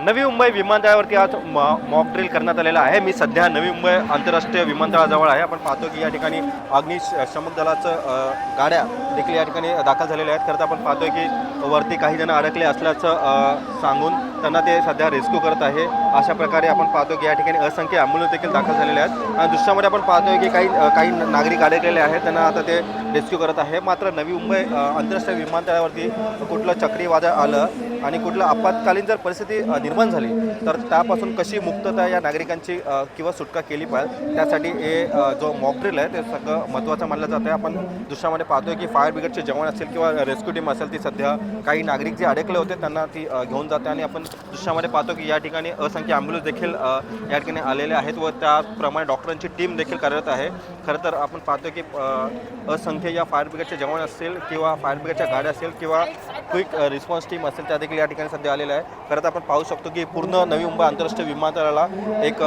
नवी मुंबई विमानतळावरती आज mock drill करण्यात आलेला आहे। मी सध्या नवी मुंबई आंतरराष्ट्रीय विमानतळाजवळ आहे। आपण पाहतो की या ठिकाणी अग्निशमक दलाचं गाड्या देखील या ठिकाणी दाखल झालेल्या आहेत। खरं तर आपण पाहतोय की वरती काही जण अडकले असल्याचं सांगून त्यांना ते सध्या रेस्क्यू करत आहे। अशा प्रकारे आपण पाहतो की या ठिकाणी असंख्य ॲम्ब्युलन्स देखील दाखल झालेले आहेत आणि दृश्यामध्ये आपण पाहतोय की काही नागरिक अडकलेले आहेत, त्यांना आता ते रेस्क्यू करत आहे। मात्र नवी मुंबई आंतरराष्ट्रीय विमानतळावरती कुठलं चक्रीवादळ आलं आणि कुठलं आपत्कालीन जर परिस्थिती निर्माण झाली तर त्यापासून कशी मुक्तता या नागरिकांची किंवा सुटका केली पाहिजे, त्यासाठी हे जो मॉक ड्रिल आहे ते सगळं महत्त्वाचं मानलं जातं आहे। आपण दृश्यामध्ये पाहतोय की फायर ब्रिगेडचे जवान असेल किंवा रेस्क्यू टीम असेल ती सध्या काही नागरिक जे अडकले होते त्यांना ती घेऊन जाते आणि आपण दृश्यामध्ये पाहतो की या ठिकाणी असंख्य ॲम्ब्युलन्स देखील या ठिकाणी आलेले आहेत व त्याप्रमाणे डॉक्टरांची टीम देखील कार्यरत आहे। खरं तर आपण पाहतो की असंख्य या फायर ब्रिगेडचे जवान असतील किंवा फायर ब्रिगेडच्या गाड्या असेल किंवा क्विक रिस्पॉन्स टीम असेल त्या देखील या ठिकाणी सध्या आलेल्या आहे। खरं तर आपण पाहू शकतो की पूर्ण नवी मुंबई आंतरराष्ट्रीय विमानतळाला एक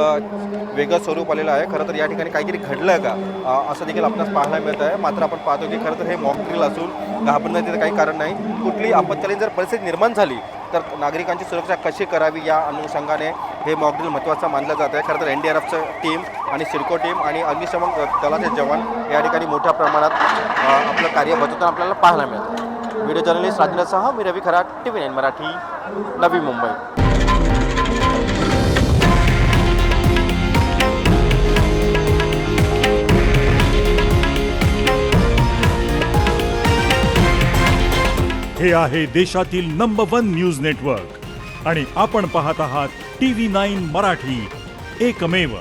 वेगळं स्वरूप आलेलं आहे। खरं तर या ठिकाणी काहीतरी घडलं आहे का असं देखील आपल्याला पाहायला मिळत आहे। मात्र आपण पाहतो की खरं तर हे मॉक ड्रिल असून घाबरण्याचं काही कारण नाही। कुठली आपत्कालीन जर परिस्थिती निर्माण झाली तर नागरिकांची सुरक्षा कशी करावी या अनुषंगाने हे मॉक ड्रिल महत्त्वाचं मानलं जात आहे। खरं तर NDRFचं टीम आणि सिडको टीम आणि अग्निशमक दलाचे जवान या ठिकाणी मोठ्या प्रमाणात आपलं कार्य बजावताना आपल्याला पाहायला मिळतं। व्हिडिओ जर्नलिस्ट राजेंद्रसह मी रवी खरात, TV9 मराठी, नवी मुंबई। हे आहे देशातील नंबर 1 न्यूज नेटवर्क आणि आपण पाहत आहात TV9 मराठी, एकमेव।